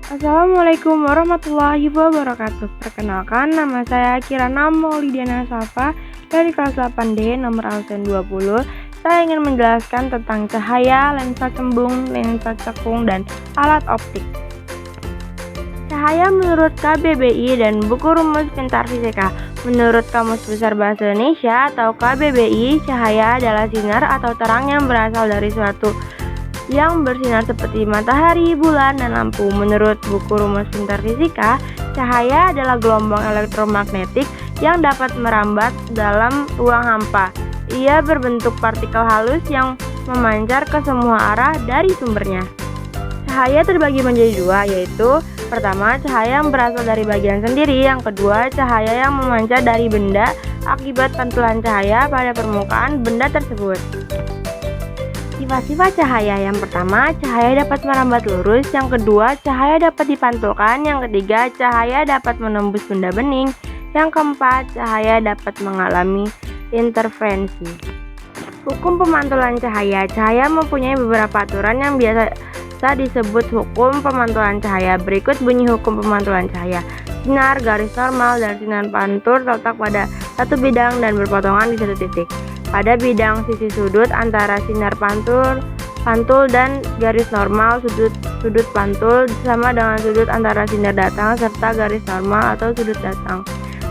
Assalamualaikum warahmatullahi wabarakatuh. Perkenalkan, nama saya Kirana Maulidiana Safa dari kelas 8D nomor absen 20. Saya ingin menjelaskan tentang cahaya, lensa cembung, lensa cekung, dan alat optik. Cahaya menurut KBBI dan buku rumus pintar fisika. Menurut Kamus Besar Bahasa Indonesia atau KBBI, cahaya adalah sinar atau terang yang berasal dari suatu yang bersinar seperti matahari, bulan, dan lampu. Menurut buku rumus pintar fisika, cahaya adalah gelombang elektromagnetik yang dapat merambat dalam ruang hampa. Ia berbentuk partikel halus yang memancar ke semua arah dari sumbernya. Cahaya terbagi menjadi dua, yaitu pertama, cahaya yang berasal dari bagian sendiri. Yang kedua, cahaya yang memancar dari benda akibat pantulan cahaya pada permukaan benda tersebut. Sifat-sifat cahaya: yang pertama, cahaya dapat merambat lurus. Yang kedua, cahaya dapat dipantulkan. Yang ketiga, cahaya dapat menembus benda bening. Yang keempat, cahaya dapat mengalami interferensi. Hukum pemantulan cahaya. Cahaya mempunyai beberapa aturan yang biasa disebut hukum pemantulan cahaya. Berikut bunyi hukum pemantulan cahaya. Sinar garis normal dan sinar pantul terletak pada satu bidang dan berpotongan di satu titik. Pada bidang sisi sudut antara sinar pantul dan garis normal, sudut pantul sama dengan sudut antara sinar datang serta garis normal atau sudut datang.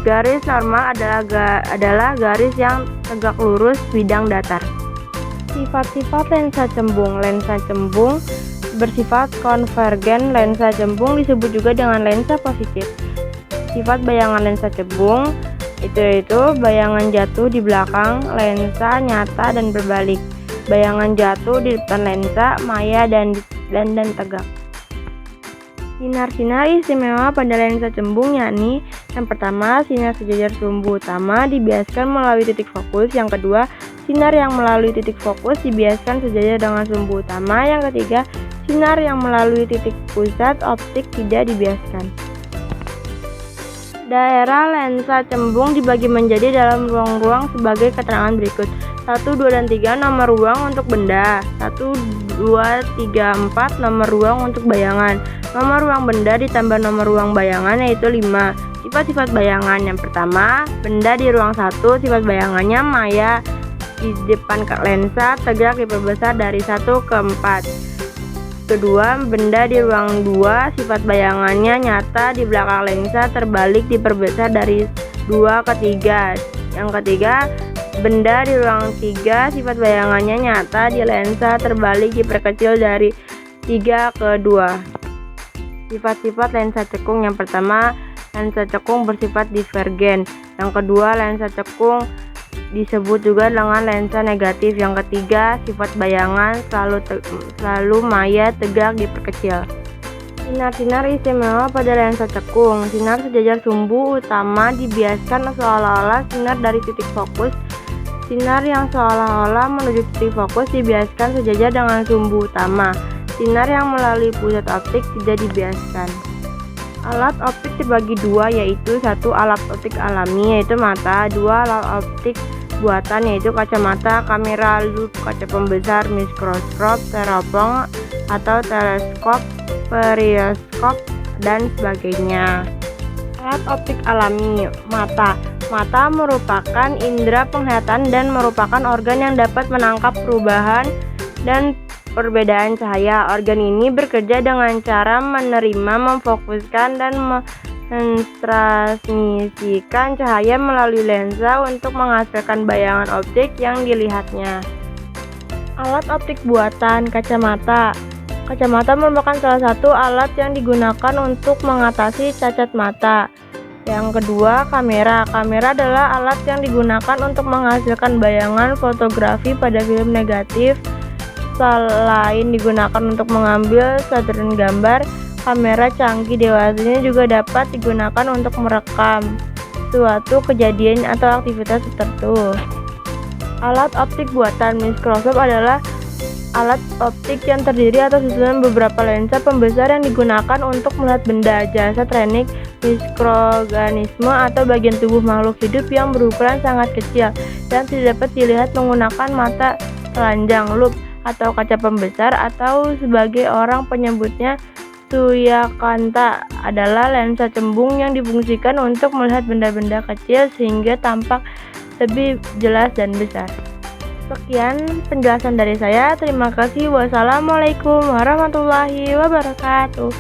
Garis normal adalah garis yang tegak lurus bidang datar. Sifat-sifat lensa cembung. Lensa cembung bersifat konvergen. Lensa cembung disebut juga dengan lensa positif. Sifat bayangan lensa cembung itu bayangan jatuh di belakang lensa nyata dan berbalik. Bayangan jatuh di depan lensa maya dan tegak. Sinar-sinar istimewa pada lensa cembung yakni: yang pertama, sinar sejajar sumbu utama dibiaskan melalui titik fokus. Yang kedua, sinar yang melalui titik fokus dibiaskan sejajar dengan sumbu utama. Yang ketiga, sinar yang melalui titik pusat optik tidak dibiaskan. Daerah lensa cembung dibagi menjadi dalam ruang-ruang sebagai keterangan berikut. 1, 2, dan 3 nomor ruang untuk benda. 1, 2, 3, 4 nomor ruang untuk bayangan. Nomor ruang benda ditambah nomor ruang bayangan yaitu 5. Sifat-sifat bayangan. Yang pertama, benda di ruang 1, sifat bayangannya maya di depan lensa, tegak diperbesar dari 1 ke 4. Kedua, benda di ruang 2, sifat bayangannya nyata di belakang lensa, terbalik diperbesar dari 2 ke 3. Yang ketiga, benda di ruang 3, sifat bayangannya nyata di lensa, terbalik diperkecil dari 3 ke 2. Sifat-sifat lensa cekung. Yang pertama, lensa cekung bersifat divergen. Yang kedua, lensa cekung disebut juga dengan lensa negatif. Yang ketiga, sifat bayangan selalu maya, tegak diperkecil. Sinar-sinar istimewa pada lensa cekung. Sinar sejajar sumbu utama dibiaskan seolah-olah sinar dari titik fokus. Sinar yang seolah-olah menuju titik fokus dibiaskan sejajar dengan sumbu utama. Sinar yang melalui pusat optik tidak dibiaskan. Alat optik terbagi dua, yaitu 1, alat optik alami yaitu mata. 2, alat optik buatan yaitu kacamata, kamera, lup, kaca pembesar, mikroskop, teropong atau teleskop, periskop, dan sebagainya. Alat optik alami. Mata. Mata merupakan indera penglihatan dan merupakan organ yang dapat menangkap perubahan dan perbedaan cahaya. Organ ini bekerja dengan cara menerima, memfokuskan, dan mentransmisikan cahaya melalui lensa untuk menghasilkan bayangan optik yang dilihatnya. Alat optik buatan. Kacamata. Kacamata merupakan salah satu alat yang digunakan untuk mengatasi cacat mata. Yang kedua, kamera. Kamera adalah alat yang digunakan untuk menghasilkan bayangan fotografi pada film negatif. Selain digunakan untuk mengambil shotgun gambar, kamera canggih dewasanya juga dapat digunakan untuk merekam suatu kejadian atau aktivitas tertentu. Alat optik buatan. Mikroskop adalah alat optik yang terdiri atas susunan beberapa lensa pembesar yang digunakan untuk melihat benda, jasad, teknik, mikroorganisme atau bagian tubuh makhluk hidup yang berukuran sangat kecil dan tidak dapat dilihat menggunakan mata telanjang, lup, atau kaca pembesar, atau sebagai orang penyebutnya Suyakanta adalah lensa cembung yang difungsikan untuk melihat benda-benda kecil sehingga tampak lebih jelas dan besar. Sekian penjelasan dari saya. Terima kasih. Wassalamualaikum warahmatullahi wabarakatuh.